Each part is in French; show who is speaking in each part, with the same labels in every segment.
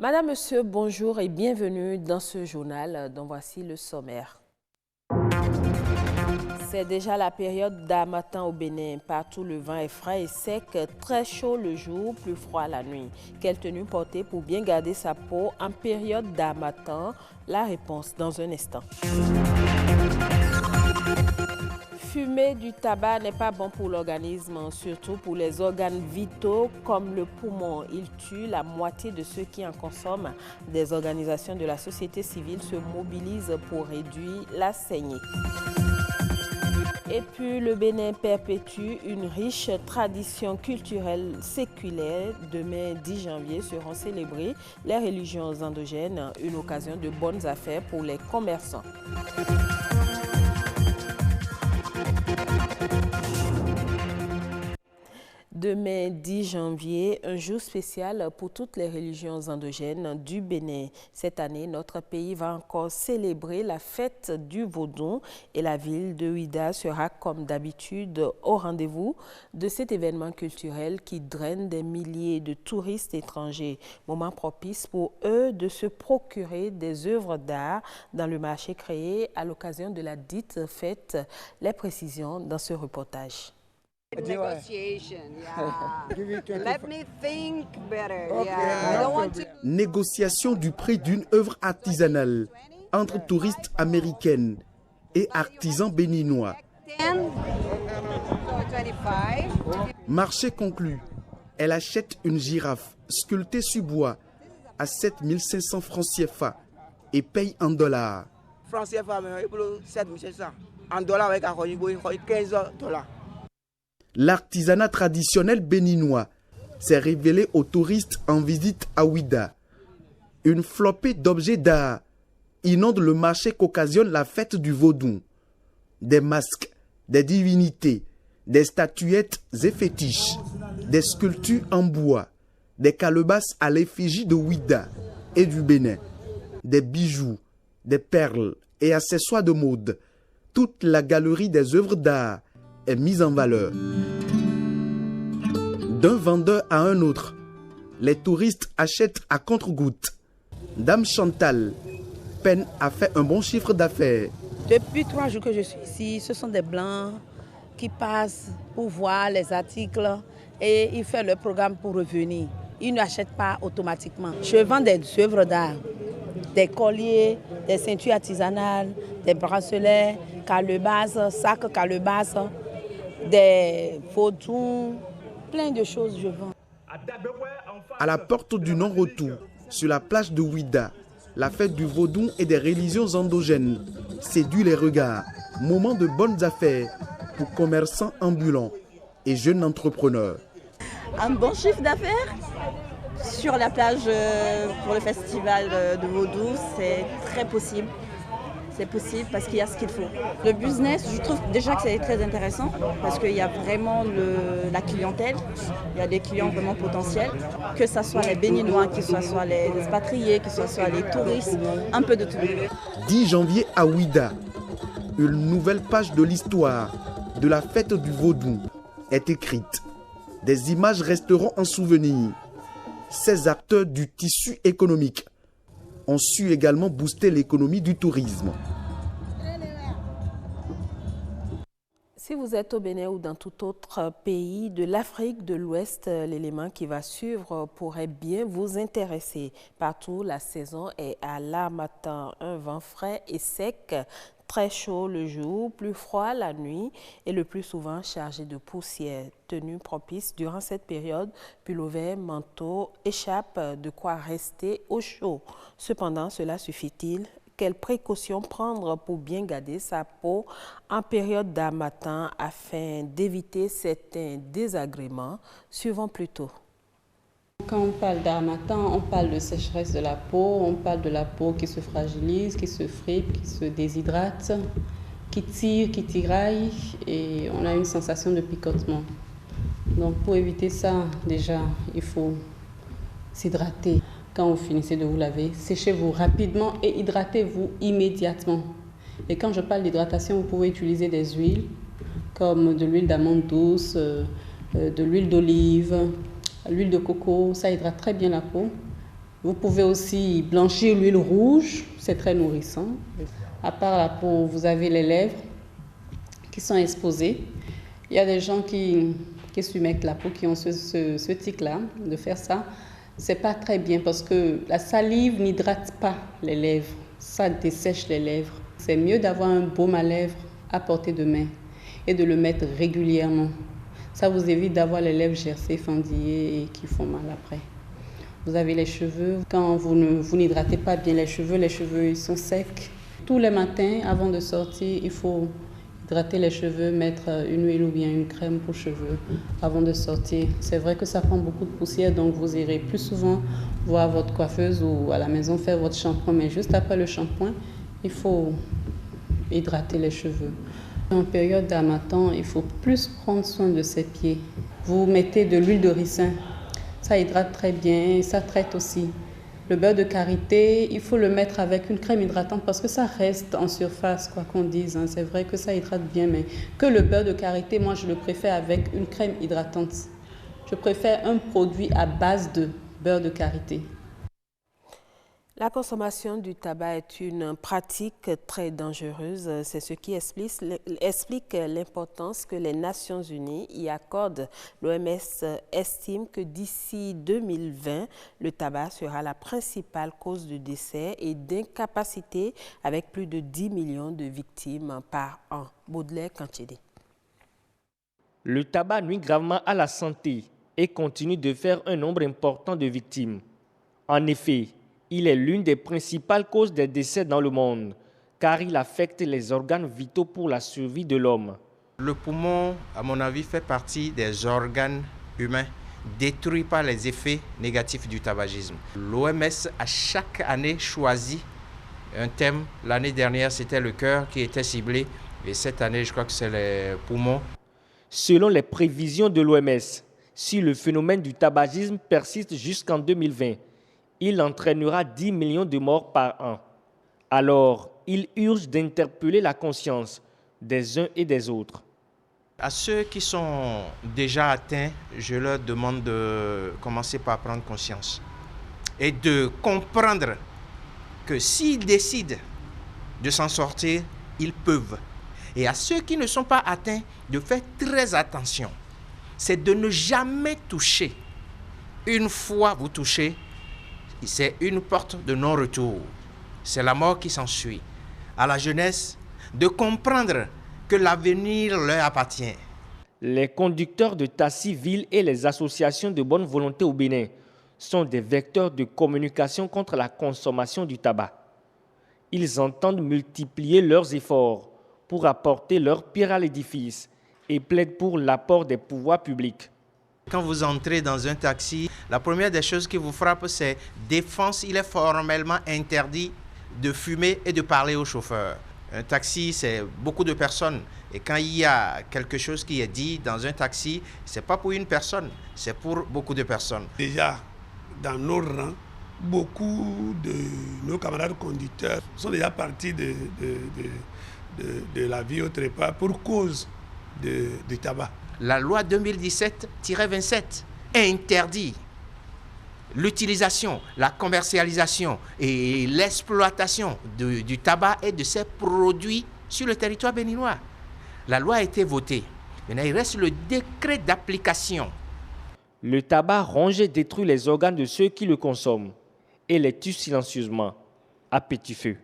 Speaker 1: Madame, Monsieur, bonjour et bienvenue dans ce journal dont voici le sommaire. C'est déjà la période d'harmattan au Bénin. Partout, le vent est frais et sec, très chaud le jour, plus froid la nuit. Quelle tenue porter pour bien garder sa peau en période d'harmattan? La réponse dans un instant. Fumer du tabac n'est pas bon pour l'organisme, surtout pour les organes vitaux comme le poumon. Il tue la moitié de ceux qui en consomment. Des organisations de la société civile se mobilisent pour réduire la saignée. Et puis, le Bénin perpétue une riche tradition culturelle séculaire. Demain, 10 janvier, seront célébrées les religions endogènes, une occasion de bonnes affaires pour les commerçants. Demain, 10 janvier, un jour spécial pour toutes les religions endogènes du Bénin. Cette année, notre pays va encore célébrer la fête du Vodou et la ville de Ouidah sera comme d'habitude au rendez-vous de cet événement culturel qui draine des milliers de touristes étrangers. Moment propice pour eux de se procurer des œuvres d'art dans le marché créé à l'occasion de la dite fête. Les précisions dans ce reportage.
Speaker 2: Negotiation, yeah. Let me think better. Yeah. I don't want to...
Speaker 3: Négociation du prix d'une œuvre artisanale entre touristes américaines et artisans béninois.
Speaker 2: 10, 25.
Speaker 3: Marché conclu. Elle achète une girafe sculptée sur bois à 7 500 francs CFA et paye en dollars.
Speaker 4: Francs CFA, 7 500. En dollars, avec 15 dollars.
Speaker 3: L'artisanat traditionnel béninois s'est révélé aux touristes en visite à Ouidah. Une flopée d'objets d'art inonde le marché qu'occasionne la fête du Vodou. Des masques, des divinités, des statuettes et fétiches, des sculptures en bois, des calebasses à l'effigie de Ouidah et du Bénin, des bijoux, des perles et accessoires de mode. Toute la galerie des œuvres d'art est mise en valeur. D'un vendeur à un autre, les touristes achètent à compte-gouttes. Dame Chantal peine à faire un bon chiffre d'affaires.
Speaker 5: Depuis 3 jours que je suis ici, ce sont des Blancs qui passent pour voir les articles et ils font leur programme pour revenir. Ils n'achètent pas automatiquement. Je vends des œuvres d'art, des colliers, des ceintures artisanales, des bracelets, calebasses, sacs calebasses, des vaudous, plein de choses je vends.
Speaker 3: À la porte du non-retour, sur la plage de Ouidah, la fête du Vodou et des religions endogènes séduit les regards. Moment de bonnes affaires pour commerçants ambulants et jeunes entrepreneurs.
Speaker 6: Un bon chiffre d'affaires sur la plage pour le festival de Vodou, c'est très possible. C'est possible parce qu'il y a ce qu'il faut. Le business, je trouve déjà que c'est très intéressant parce qu'il y a vraiment la clientèle, il y a des clients vraiment potentiels, que ce soit les Béninois, que ce soit les expatriés, que ce soit les touristes, un peu de tout.
Speaker 3: 10 janvier à Ouidah, une nouvelle page de l'histoire de la fête du Vodou est écrite. Des images resteront en souvenir. Ces acteurs du tissu économique ont su également booster l'économie du tourisme.
Speaker 1: Si vous êtes au Bénin ou dans tout autre pays de l'Afrique de l'Ouest, l'élément qui va suivre pourrait bien vous intéresser. Partout, la saison est à l'harmattan, un vent frais et sec, très chaud le jour, plus froid la nuit et le plus souvent chargé de poussière. Tenue propice durant cette période, pullover, manteau, écharpe, de quoi rester au chaud. Cependant, cela suffit-il? Quelles précautions prendre pour bien garder sa peau en période d'harmattan afin d'éviter certains désagréments? Suivons plutôt.
Speaker 7: Quand on parle d'harmattan, on parle de sécheresse de la peau, on parle de la peau qui se fragilise, qui se fripe, qui se déshydrate, qui tire, qui tiraille et on a une sensation de picotement. Donc pour éviter ça, déjà, il faut s'hydrater. Quand vous finissez de vous laver, séchez-vous rapidement et hydratez-vous immédiatement. Et quand je parle d'hydratation, vous pouvez utiliser des huiles comme de l'huile d'amande douce, de l'huile d'olive, l'huile de coco, ça hydrate très bien la peau. Vous pouvez aussi blanchir l'huile rouge, c'est très nourrissant. À part la peau, vous avez les lèvres qui sont exposées. Il y a des gens qui s'humectent la peau, qui ont ce tic-là, de faire ça. C'est pas très bien parce que la salive n'hydrate pas les lèvres, ça dessèche les lèvres. C'est mieux d'avoir un baume à lèvres à portée de main et de le mettre régulièrement. Ça vous évite d'avoir les lèvres gercées, fendillées et qui font mal après. Vous avez les cheveux, quand vous n'hydratez pas bien les cheveux ils sont secs. Tous les matins, avant de sortir, il faut hydrater les cheveux, mettre une huile ou bien une crème pour cheveux avant de sortir. C'est vrai que ça prend beaucoup de poussière, donc vous irez plus souvent voir votre coiffeuse ou à la maison faire votre shampoing. Mais juste après le shampoing, il faut hydrater les cheveux. En période d'harmattan, il faut plus prendre soin de ses pieds. Vous mettez de l'huile de ricin, ça hydrate très bien, ça traite aussi. Le beurre de karité, il faut le mettre avec une crème hydratante parce que ça reste en surface, quoi qu'on dise. Hein. C'est vrai que ça hydrate bien, mais que le beurre de karité, moi je le préfère avec une crème hydratante. Je préfère un produit à base de beurre de karité.
Speaker 1: La consommation du tabac est une pratique très dangereuse. C'est ce qui explique l'importance que les Nations Unies y accordent. L'OMS estime que d'ici 2020, le tabac sera la principale cause de décès et d'incapacité avec plus de 10 millions de victimes par an. Baudelaire Kanchede.
Speaker 8: Le tabac nuit gravement à la santé et continue de faire un nombre important de victimes. En effet, il est l'une des principales causes des décès dans le monde, car il affecte les organes vitaux pour la survie de l'homme.
Speaker 9: Le poumon, à mon avis, fait partie des organes humains détruits par les effets négatifs du tabagisme. L'OMS a chaque année choisi un thème. L'année dernière, c'était le cœur qui était ciblé, et cette année, je crois que c'est les poumons.
Speaker 8: Selon les prévisions de l'OMS, si le phénomène du tabagisme persiste jusqu'en 2020, il entraînera 10 millions de morts par an. Alors, il urge d'interpeller la conscience des uns et des autres.
Speaker 9: À ceux qui sont déjà atteints, je leur demande de commencer par prendre conscience et de comprendre que s'ils décident de s'en sortir, ils peuvent. Et à ceux qui ne sont pas atteints, de faire très attention. C'est de ne jamais toucher. Une fois vous touchez, c'est une porte de non-retour. C'est la mort qui s'ensuit. À la jeunesse, de comprendre que l'avenir leur appartient.
Speaker 8: Les conducteurs de taxi-ville et les associations de bonne volonté au Bénin sont des vecteurs de communication contre la consommation du tabac. Ils entendent multiplier leurs efforts pour apporter leur pierre à l'édifice et plaident pour l'apport des pouvoirs publics.
Speaker 9: Quand vous entrez dans un taxi, la première des choses qui vous frappe, c'est défense. Il est formellement interdit de fumer et de parler au chauffeur. Un taxi, c'est beaucoup de personnes. Et quand il y a quelque chose qui est dit dans un taxi, ce n'est pas pour une personne, c'est pour beaucoup de personnes.
Speaker 10: Déjà, dans nos rangs, beaucoup de nos camarades conducteurs sont déjà partis de la vie au trépas pour cause du tabac.
Speaker 9: La loi 2017-27 interdit l'utilisation, la commercialisation et l'exploitation du tabac et de ses produits sur le territoire béninois. La loi a été votée. Maintenant, il reste le décret d'application.
Speaker 8: Le tabac ronge et détruit les organes de ceux qui le consomment et les tue silencieusement à petit feu.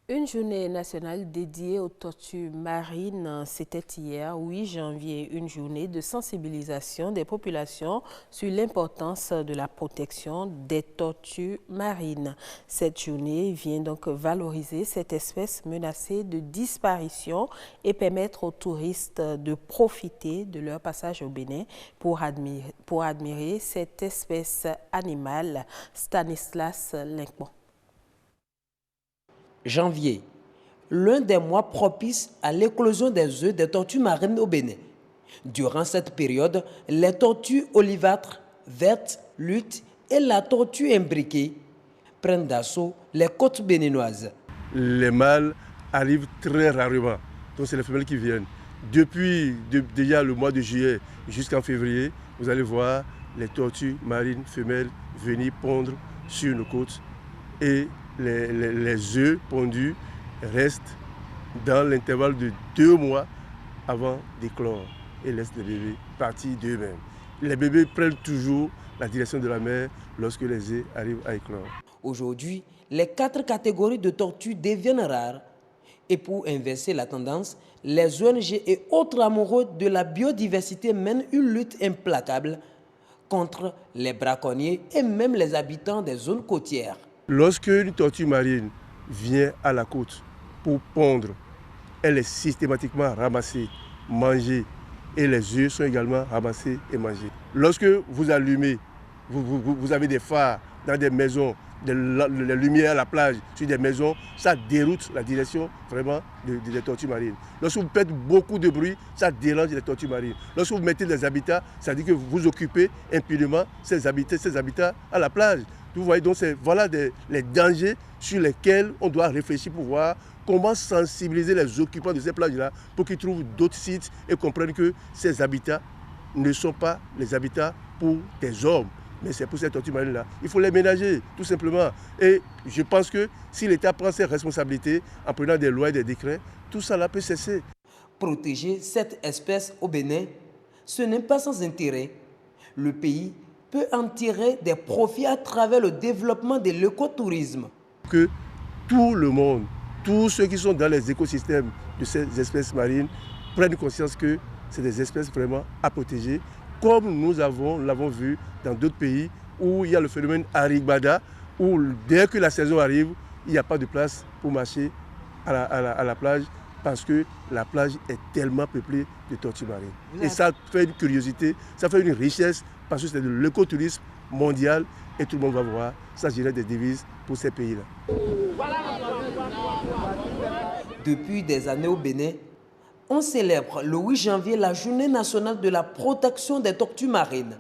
Speaker 1: Une journée nationale dédiée aux tortues marines, c'était hier, 8 janvier, une journée de sensibilisation des populations sur l'importance de la protection des tortues marines. Cette journée vient donc valoriser cette espèce menacée de disparition et permettre aux touristes de profiter de leur passage au Bénin pour admirer cette espèce animale. Stanislas Linkmont.
Speaker 11: Janvier, l'un des mois propices à l'éclosion des œufs des tortues marines au Bénin. Durant cette période, les tortues olivâtres, vertes, luttes et la tortue imbriquée prennent d'assaut les côtes béninoises.
Speaker 12: Les mâles arrivent très rarement, donc c'est les femelles qui viennent. Depuis déjà le mois de juillet jusqu'en février, vous allez voir les tortues marines femelles venir pondre sur nos côtes et les œufs pondus restent dans l'intervalle de 2 mois avant d'éclore et laissent les bébés partir d'eux-mêmes. Les bébés prennent toujours la direction de la mer lorsque les œufs arrivent à éclore.
Speaker 11: Aujourd'hui, les 4 catégories de tortues deviennent rares. Et pour inverser la tendance, les ONG et autres amoureux de la biodiversité mènent une lutte implacable contre les braconniers et même les habitants des zones côtières.
Speaker 12: Lorsque une tortue marine vient à la côte pour pondre, elle est systématiquement ramassée, mangée et les œufs sont également ramassés et mangés. Lorsque vous allumez, vous avez des phares dans des maisons, des lumières à la plage, sur des maisons, ça déroute la direction vraiment des tortues marines. Lorsque vous faites beaucoup de bruit, ça dérange les tortues marines. Lorsque vous mettez des habitats, ça dit que vous occupez impunément ces habitats à la plage. Vous voyez, donc voilà les dangers sur lesquels on doit réfléchir pour voir comment sensibiliser les occupants de ces plages-là pour qu'ils trouvent d'autres sites et comprennent que ces habitats ne sont pas les habitats pour des hommes, mais c'est pour ces tortues marines-là. Il faut les ménager, tout simplement. Et je pense que si l'État prend ses responsabilités en prenant des lois et des décrets, tout ça là peut cesser.
Speaker 11: Protéger cette espèce au Bénin, ce n'est pas sans intérêt. Le pays peut en tirer des profits à travers le développement de l'écotourisme.
Speaker 12: Que tout le monde, tous ceux qui sont dans les écosystèmes de ces espèces marines prennent conscience que c'est des espèces vraiment à protéger, comme nous l'avons vu dans d'autres pays où il y a le phénomène Arigbada, où dès que la saison arrive, il n'y a pas de place pour marcher à la plage parce que la plage est tellement peuplée de tortues marines. Et ça fait une curiosité, ça fait une richesse parce que c'est de l'écotourisme mondial et tout le monde va voir. Ça génère des devises pour ces pays-là.
Speaker 11: Depuis des années au Bénin, on célèbre le 8 janvier la journée nationale de la protection des tortues marines.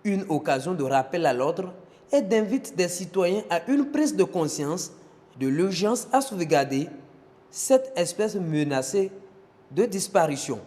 Speaker 11: Une occasion de rappel à l'ordre et d'invite des citoyens à une prise de conscience de l'urgence à sauvegarder cette espèce menacée de disparition.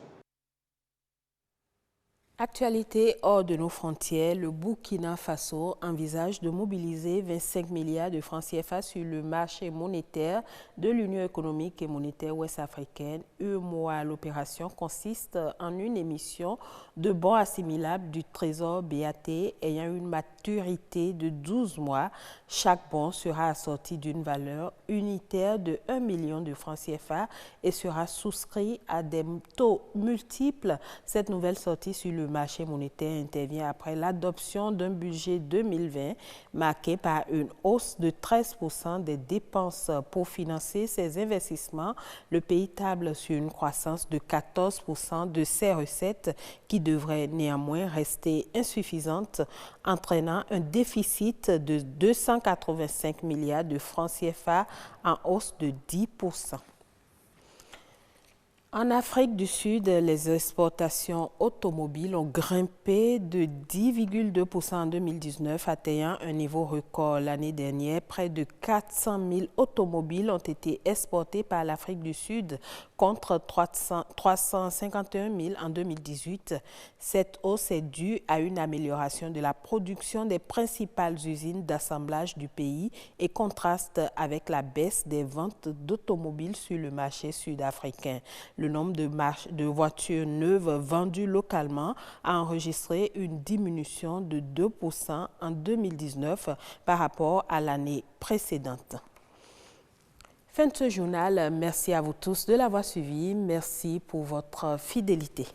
Speaker 1: Actualité hors de nos frontières, le Burkina Faso envisage de mobiliser 25 milliards de francs CFA sur le marché monétaire de l'Union économique et monétaire ouest-africaine. UEMOA, l'opération consiste en une émission de bons assimilables du Trésor BAT ayant une maturité de 12 mois. Chaque bon sera assorti d'une valeur unitaire de 1 million de francs CFA et sera souscrit à des taux multiples. Cette nouvelle sortie sur le marché monétaire intervient après l'adoption d'un budget 2020 marqué par une hausse de 13% des dépenses pour financer ces investissements. Le pays table sur une croissance de 14% de ses recettes qui devrait néanmoins rester insuffisante, entraînant un déficit de 285 milliards de francs CFA en hausse de 10%. En Afrique du Sud, les exportations automobiles ont grimpé de 10,2% en 2019, atteignant un niveau record l'année dernière. Près de 400 000 automobiles ont été exportés par l'Afrique du Sud contre 351 000 en 2018. Cette hausse est due à une amélioration de la production des principales usines d'assemblage du pays et contraste avec la baisse des ventes d'automobiles sur le marché sud-africain. Le nombre de voitures neuves vendues localement a enregistré une diminution de 2% en 2019 par rapport à l'année précédente. Fin de ce journal. Merci à vous tous de l'avoir suivi. Merci pour votre fidélité.